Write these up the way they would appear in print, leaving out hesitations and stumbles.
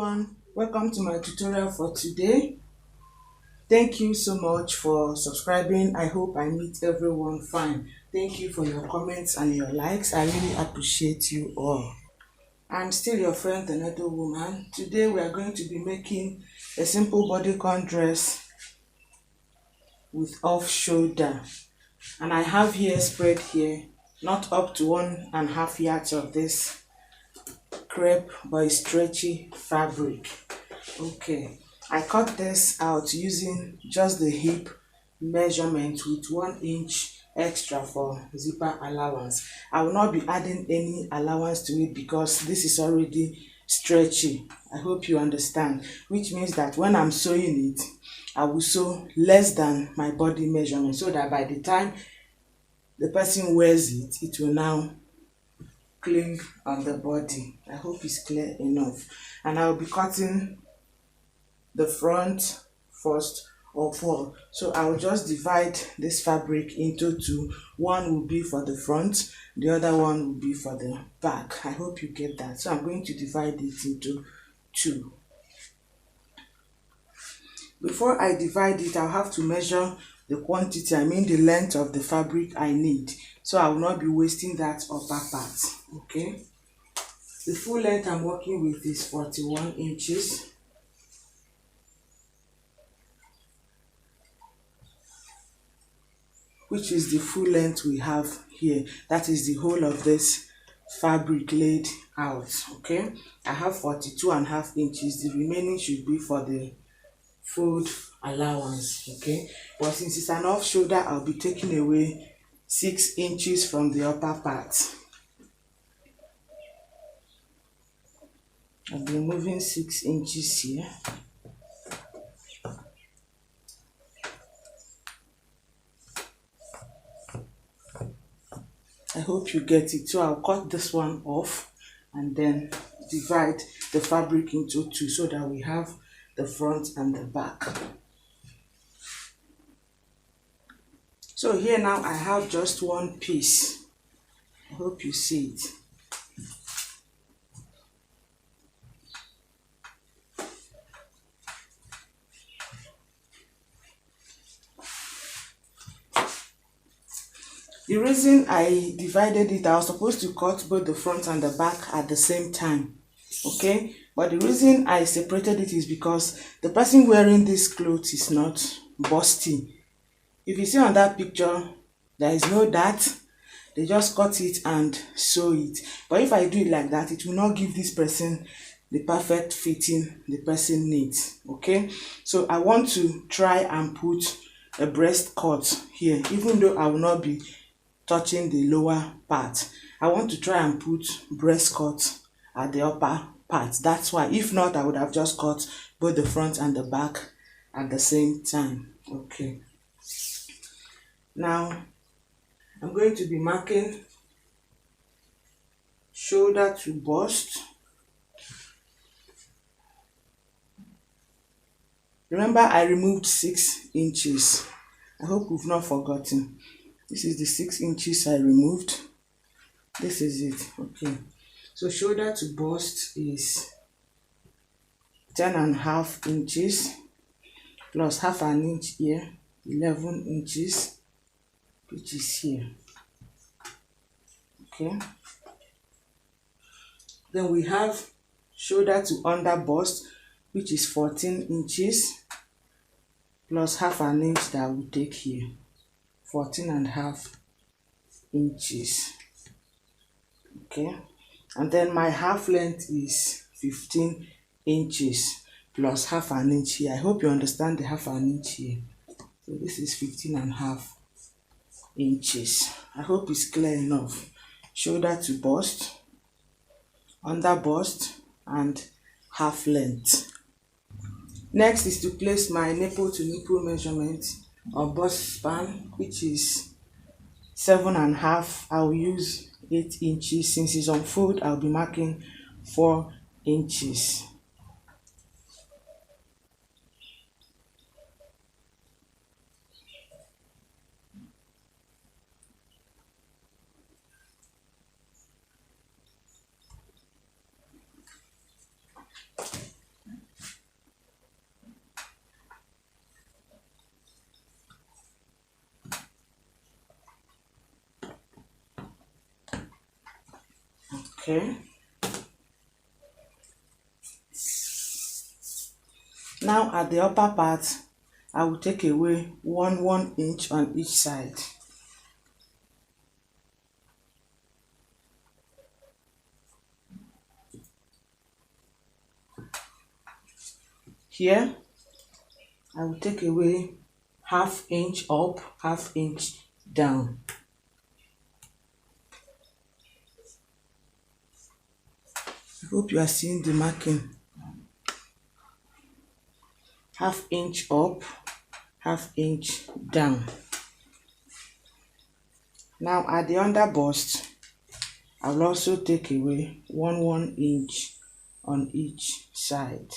everyone, welcome to my tutorial for today. Thank you so much for subscribing. I hope I meet everyone fine. Thank you for your comments and your likes. I really appreciate you all. I'm still your friend, the Nettle Woman. Today we are going to be making a simple bodycon dress with off shoulder, and I have here spread here not up to 1.5 yards of this crepe but stretchy fabric. Okay, I cut this out using just the hip measurement with 1 inch extra for zipper allowance. I will not be adding any allowance to it because this is already stretchy. I hope you understand, which means that when I'm sewing it, I will sew less than my body measurement so that by the time the person wears it, it will now cling on the body. I hope it's clear enough. And I will be cutting the front first of all. So I will just divide this fabric into two. One will be for the front, the other one will be for the back. I hope you get that. So I'm going to divide it into two. Before I divide it, I'll have to measure the quantity, I mean the length of the fabric I need. So I will not be wasting that upper part. Okay. The full length I'm working with is 41 inches. Which is the full length we have here. That is the whole of this fabric laid out. Okay, I have 42.5 inches. The remaining should be for the fold allowance. Okay, but since it's an off shoulder, I'll be taking away 6 inches from the upper part. I'll be removing 6 inches here. I hope you get it. So I'll cut this one off and then divide the fabric into two so that we have the front and the back. So here now I have just one piece. I hope you see it. The reason I divided it, I was supposed to cut both the front and the back at the same time. Okay, but the reason I separated it is because the person wearing this clothes is not busty. If you see on that picture, there is no dart. They just cut it and sew it. But if I do it like that, it will not give this person the perfect fitting the person needs. Okay, so I want to try and put a breast cut here, even though I will not be touching the lower part. I want to try and put breast cut at the upper part. That's why, if not, I would have just cut both the front and the back at the same time. Okay, now I'm going to be marking shoulder to bust. Remember, I removed 6 inches. I hope we've not forgotten. This is the 6 inches I removed. This is it. Okay, so shoulder to bust is 10.5 inches plus half an inch here, 11 inches, which is here. Okay, then we have shoulder to under bust, which is 14 inches plus half an inch that we take here, 14.5 inches. Okay, and then my half length is 15 inches plus half an inch here. I hope you understand the half an inch here. So this is 15.5 inches. I hope it's clear enough. Shoulder to bust, under bust, and half length. Next is to place my nipple to nipple measurement or bust span, which is 7.5. I will use 8 inches. Since it's on fold, I'll be marking 4 inches. Okay. Now at the upper part, I will take away 1 inch on each side. Here, I will take away 1/2 inch up, 1/2 inch down. I hope you are seeing the marking. 1/2 inch up, 1/2 inch down. Now at the under bust, I will also take away 1 inch on each side.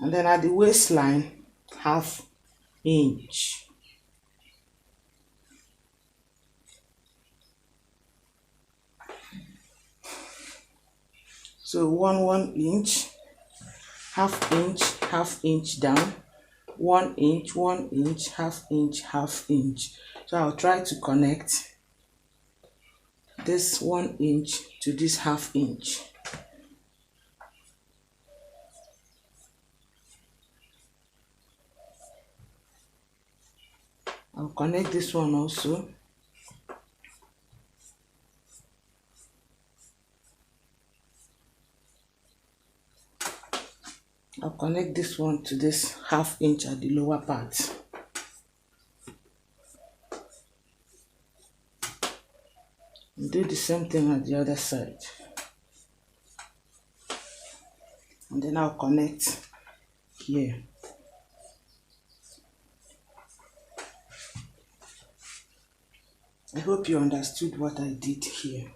And then at the waistline, 1/2 inch. So 1 inch, 1/2 inch, 1/2 inch down, 1 inch, 1 inch, 1/2 inch, 1/2 inch. So I'll try to connect this 1 inch to this 1/2 inch. I'll connect this one also. I'll connect this one to this 1/2 inch at the lower part. And do the same thing at the other side. And then I'll connect here. I hope you understood what I did here.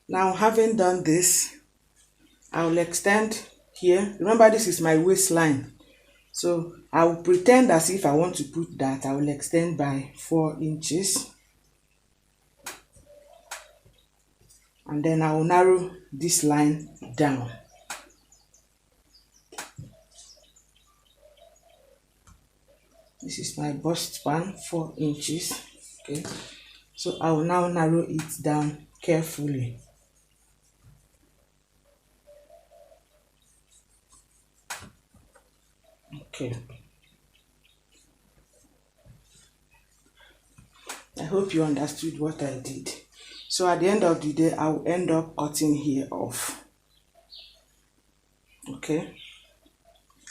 Now, having done this, I will extend here. Remember, this is my waistline. So I will pretend as if I want to put that. I will extend by 4 inches. And then I will narrow this line down. This is my bust span, 4 inches. Okay. So I will now narrow it down carefully. Okay. I hope you understood what I did. So at the end of the day, I will end up cutting here off. Okay.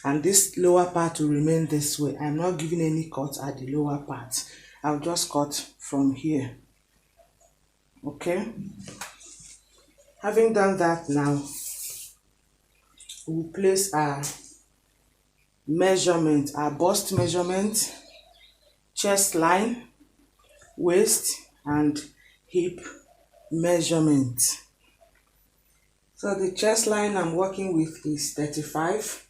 And this lower part will remain this way. I'm not giving any cut at the lower part. I'll just cut from here. Okay. Having done that now, we'll place our measurement, our bust measurement, chest line, waist, and hip measurement. So the chest line I'm working with is 35.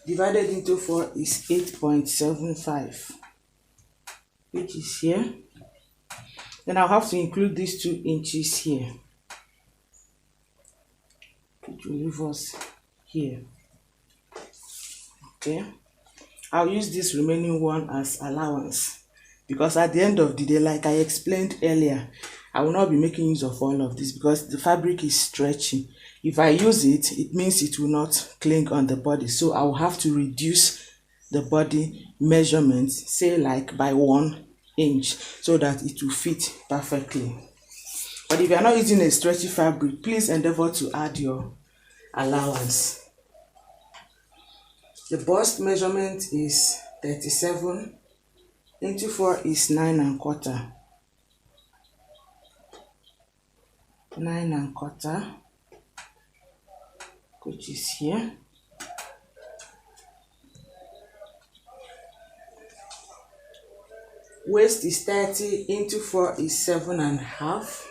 Divided into 4 is 8.75, which is here. Then I'll have to include these 2 inches here, which will leave us here. Okay. I'll use this remaining one as allowance, because at the end of the day, like I explained earlier, I will not be making use of all of this because the fabric is stretchy. If I use it, it means it will not cling on the body. So I will have to reduce the body measurement, say like by 1 inch, so that it will fit perfectly. But if you are not using a stretchy fabric, please endeavor to add your allowance. The bust measurement is 37. Into 4 is 9 1/4. 9 1/4, which is here. Waist is 30. Into 4 is 7 1/2.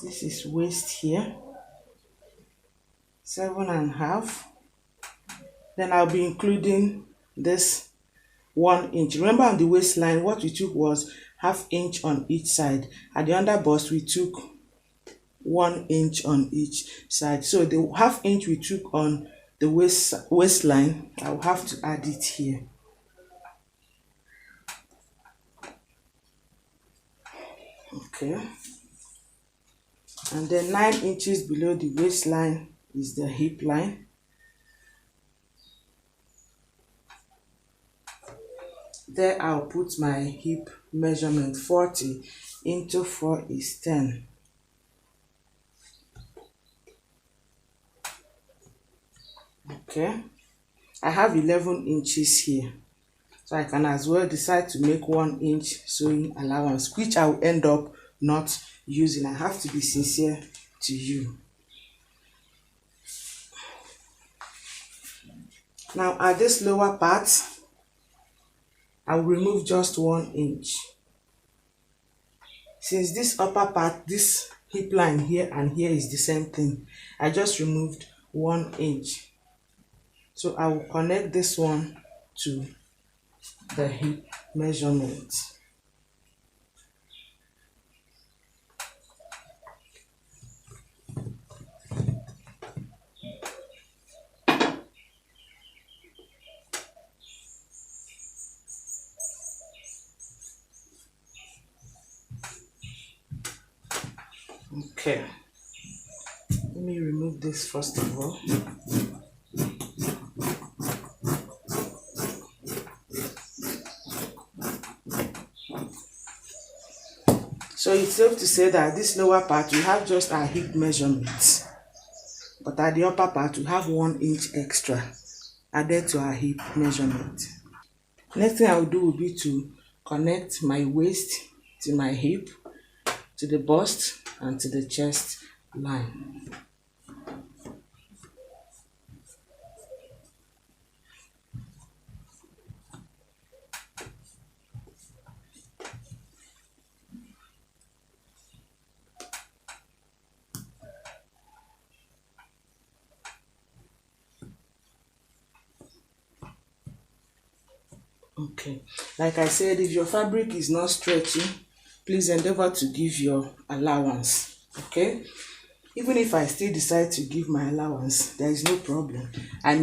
This is waist here, 7 1/2. Then I'll be including this 1 inch. Remember, on the waistline, what we took was 1/2 inch on each side. At the under bust, we took 1 inch on each side. So the 1/2 inch we took on the waistline, I'll have to add it here. Okay, and then 9 inches below the waistline is the hip line. There I'll put my hip measurement. 40 into 4 is 10. Okay, I have 11 inches here, so I can as well decide to make 1 inch sewing allowance, which I will end up not using. I have to be sincere to you. Now at this lower part, I will remove just 1 inch. Since this upper part, this hip line here and here is the same thing, I just removed 1 inch. So I will connect this one to the hip measurement. Okay, let me remove this first of all. So it's safe to say that this lower part we have just our hip measurements, but at the upper part we have 1 inch extra added to our hip measurement. Next thing I will do will be to connect my waist to my hip, to the bust and to the chest line. Okay, like I said, if your fabric is not stretchy, please endeavor to give your allowance. Okay, even if I still decide to give my allowance, there is no problem. I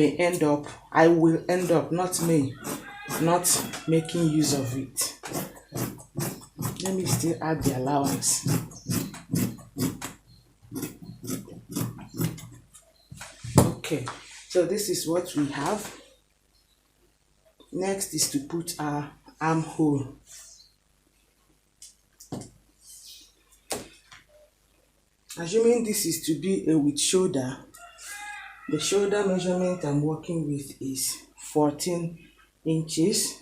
will end up not making use of it. Let me still add the allowance. Okay, so this is what we have. Next is to put our armhole. Assuming this is to be a with shoulder, the shoulder measurement I'm working with is 14 inches,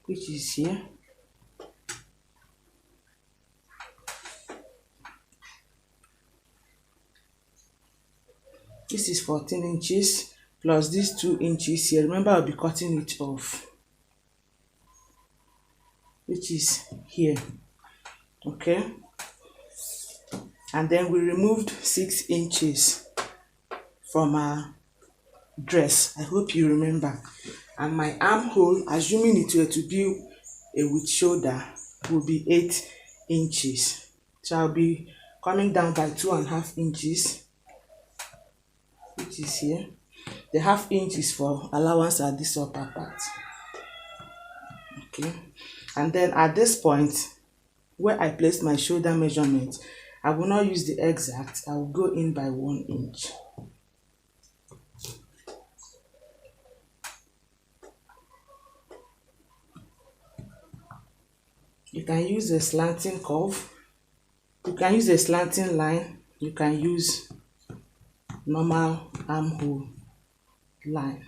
which is here. This is 14 inches plus these 2 inches here. Remember, I'll be cutting it off, which is here. Okay, and then we removed 6 inches from our dress. I hope you remember. And my armhole, assuming it were to be a with shoulder, will be 8 inches. So I'll be coming down by 2.5 inches, which is here. The half inch is for allowance at this upper part. Okay, and then at this point where I placed my shoulder measurement, I will not use the exact, I will go in by 1 inch. You can use a slanting curve, you can use a slanting line, you can use normal armhole line.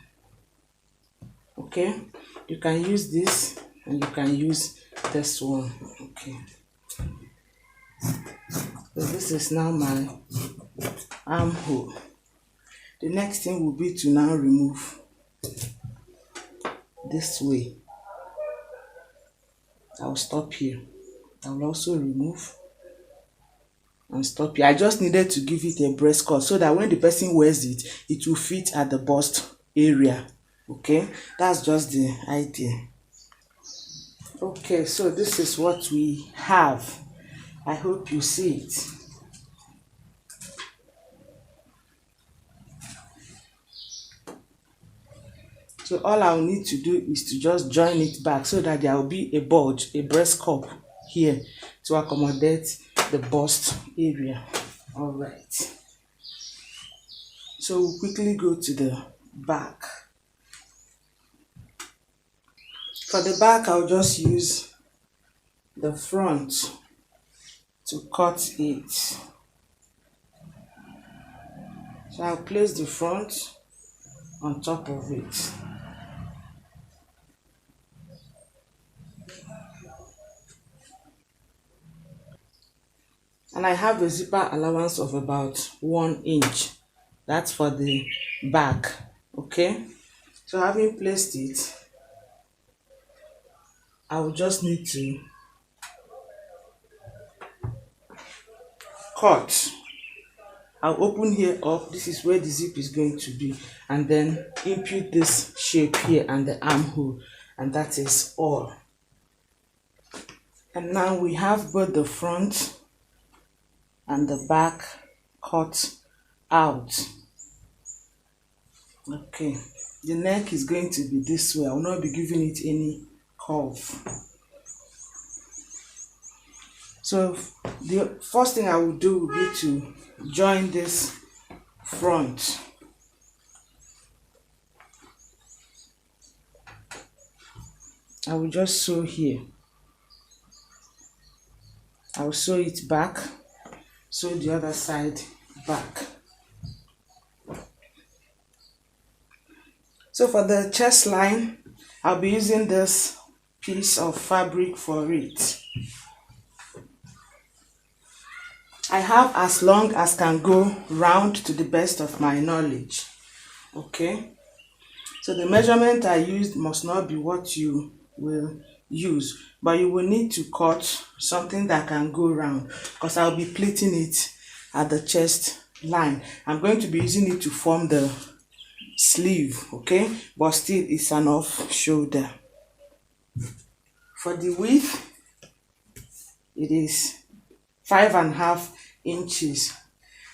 Okay, you can use this and you can use this one. Okay, so this is now my armhole. The next thing will be to now remove this way. I'll stop here. I will also remove and stop here. I just needed to give it a breast cut so that when the person wears it, it will fit at the bust area. Okay, that's just the idea. Okay, so this is what we have. I hope you see it. So all I'll need to do is to just join it back so that there will be a bulge, a breast cup here to accommodate the bust area. All right. So we'll quickly go to the back. For the back, I'll just use the front to cut it. So I'll place the front on top of it. And I have a zipper allowance of about 1 inch. That's for the back. Okay, so having placed it, I will just need to cut. I'll open here up. This is where the zip is going to be, and then input this shape here and the armhole, and that is all. And now we have both the front and the back cut out. Okay, the neck is going to be this way. I will not be giving it any curve. So the first thing I will do will be to join this front. I will just sew here. I will sew it back, sew the other side back. So for the chest line, I'll be using this piece of fabric for it. I have as long as can go round to the best of my knowledge. Okay, so the measurement I used must not be what you will use, but you will need to cut something that can go round, because I'll be pleating it at the chest line. I'm going to be using it to form the sleeve, okay, but still it's an off shoulder. For the width, it is 5.5 inches,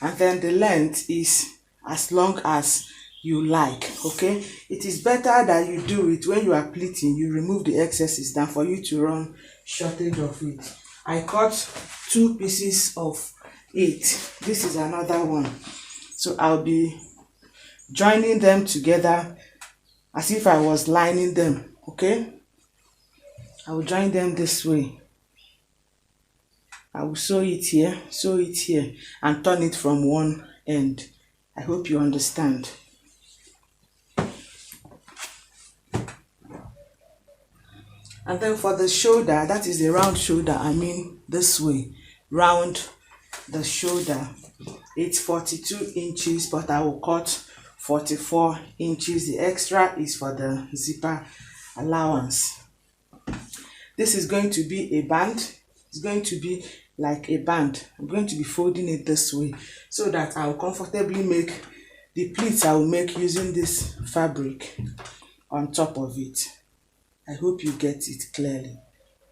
and then the length is as long as you like. Okay, it is better that you do it when you are pleating. You remove the excesses than for you to run shortage of it. I cut 2 pieces of 8. This is another one, so I'll be joining them together as if I was lining them. Okay, I will join them this way. I will sew it here, and turn it from one end. I hope you understand. And then for the shoulder, that is the round shoulder, I mean this way, round the shoulder. It's 42 inches, but I will cut 44 inches. The extra is for the zipper allowance. This is going to be a band. It's going to be like a band. I'm going to be folding it this way so that I will comfortably make the pleats I will make using this fabric on top of it. I hope you get it clearly.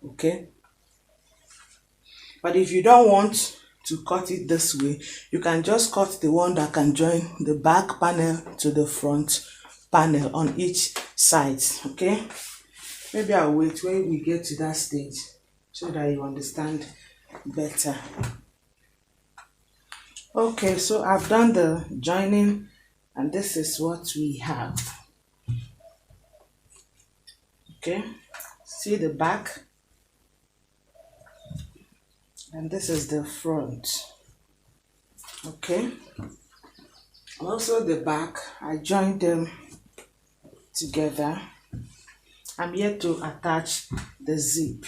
Okay, but if you don't want to cut it this way, you can just cut the one that can join the back panel to the front panel on each side. Okay, maybe I'll wait when we get to that stage so that you understand better. Okay, so I've done the joining, and this is what we have. Okay, see the back, and this is the front. Okay, also the back, I joined them together. I'm yet to attach the zip.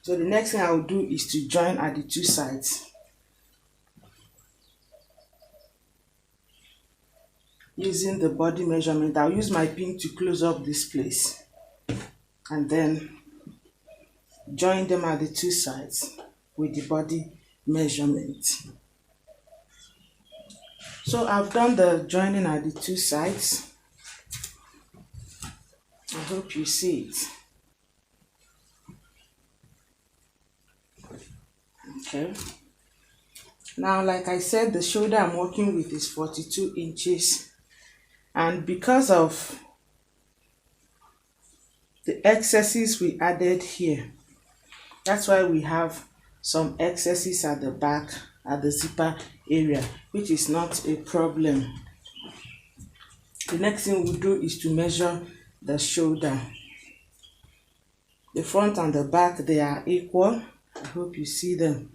So the next thing I will do is to join at the 2 sides. Using the body measurement, I'll use my pin to close up this place, and then join them at the 2 sides with the body measurement. So I've done the joining at the 2 sides. I hope you see it. Okay, now like I said, the shoulder I'm working with is 42 inches, and because of the excesses we added here. That's why we have some excesses at the back, at the zipper area, which is not a problem. The next thing we'll do is to measure the shoulder. The front and the back, they are equal. I hope you see them.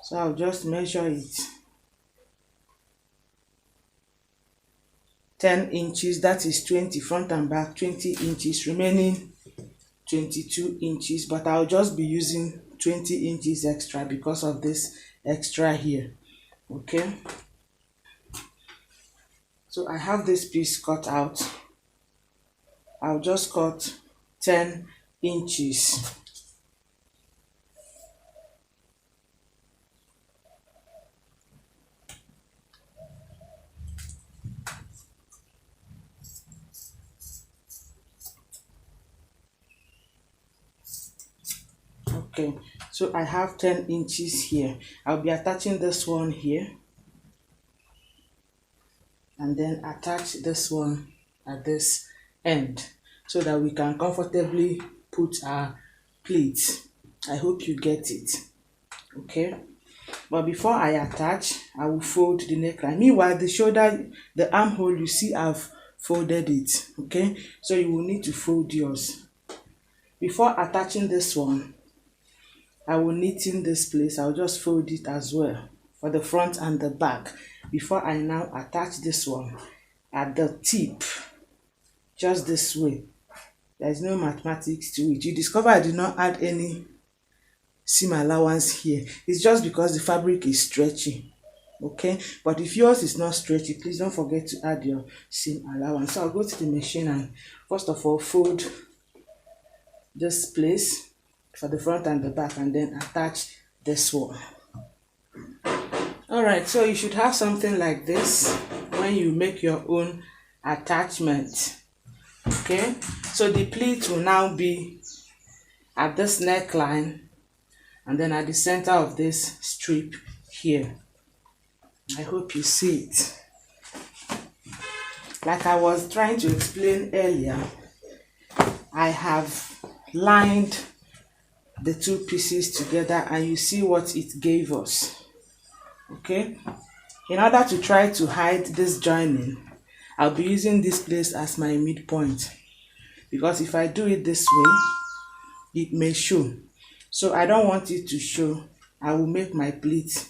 So I'll just measure it. 10 inches, that is 20 front and back, 20 inches, remaining 22 inches, but I'll just be using 20 inches extra because of this extra here. Okay, so I have this piece cut out. I'll just cut 10 inches. Okay, so I have 10 inches here. I'll be attaching this one here and then attach this one at this end so that we can comfortably put our pleats. I hope you get it. Okay, but before I attach, I will fold the neckline. Meanwhile, the shoulder, the armhole, you see I've folded it. Okay, so you will need to fold yours. Before attaching this one, I will knit in this place. I'll just fold it as well for the front and the back before I now attach this one at the tip, just this way. There is no mathematics to it. You discover I did not add any seam allowance here. It's just because the fabric is stretchy. Okay, but if yours is not stretchy, please don't forget to add your seam allowance. So I'll go to the machine and first of all fold this place for the front and the back and then attach this one. All right, so you should have something like this when you make your own attachment. Okay, so the pleat will now be at this neckline and then at the center of this strip here. I hope you see it. Like I was trying to explain earlier, I have lined the two pieces together and you see what it gave us. Okay, in order to try to hide this joining, I'll be using this place as my midpoint, because if I do it this way, it may show. So I don't want it to show. I will make my pleat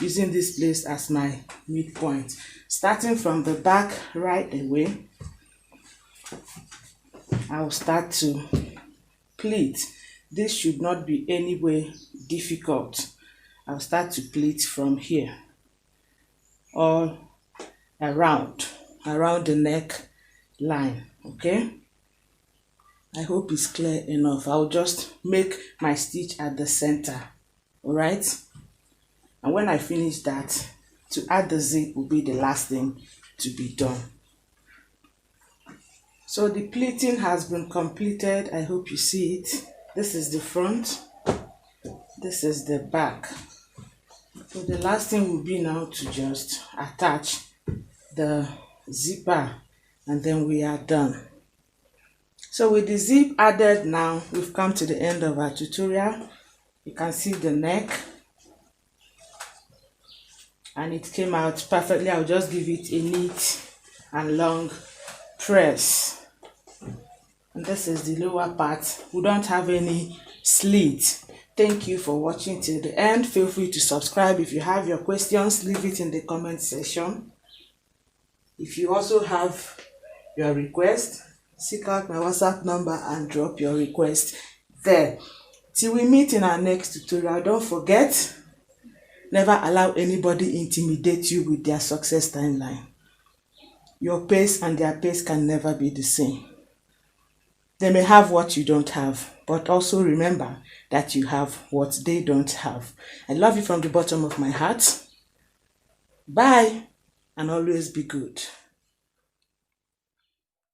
using this place as my midpoint. Starting from the back right away, I'll start to pleat. This should not be any way difficult. I'll start to pleat from here all around the neck line. Okay, I hope it's clear enough. I'll just make my stitch at the center. All right, and when I finish that, to add the zip will be the last thing to be done. So the pleating has been completed. I hope you see it. This is the front, this is the back. So the last thing will be now to just attach the zipper and then we are done. So with the zip added now, we've come to the end of our tutorial. You can see the neck and it came out perfectly. I'll just give it a neat and long press. And this is the lower part. We don't have any slit. Thank you for watching till the end. Feel free to subscribe. If you have your questions, leave it in the comment section. If you also have your request, seek out my WhatsApp number and drop your request there. Till we meet in our next tutorial, don't forget, never allow anybody intimidate you with their success timeline. Your pace and their pace can never be the same. They may have what you don't have, but also remember that you have what they don't have. I love you from the bottom of my heart. Bye, and always be good.